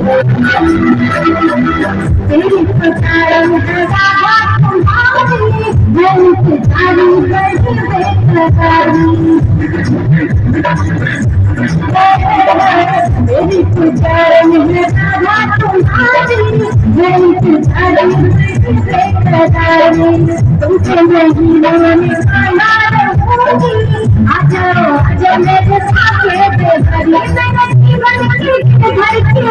तेरी पुचारम राधा तुम्हारी मेरी पुचारी बड़ी बेकरारी मेरी पुचारम राधा तुम्हारी मेरी पुचारी बड़ी बेकरारी तुमसे नहीं मैंने खाना रहूंगी आ जाओ मेरे साथ बेघरी मेरे जीवन की घर की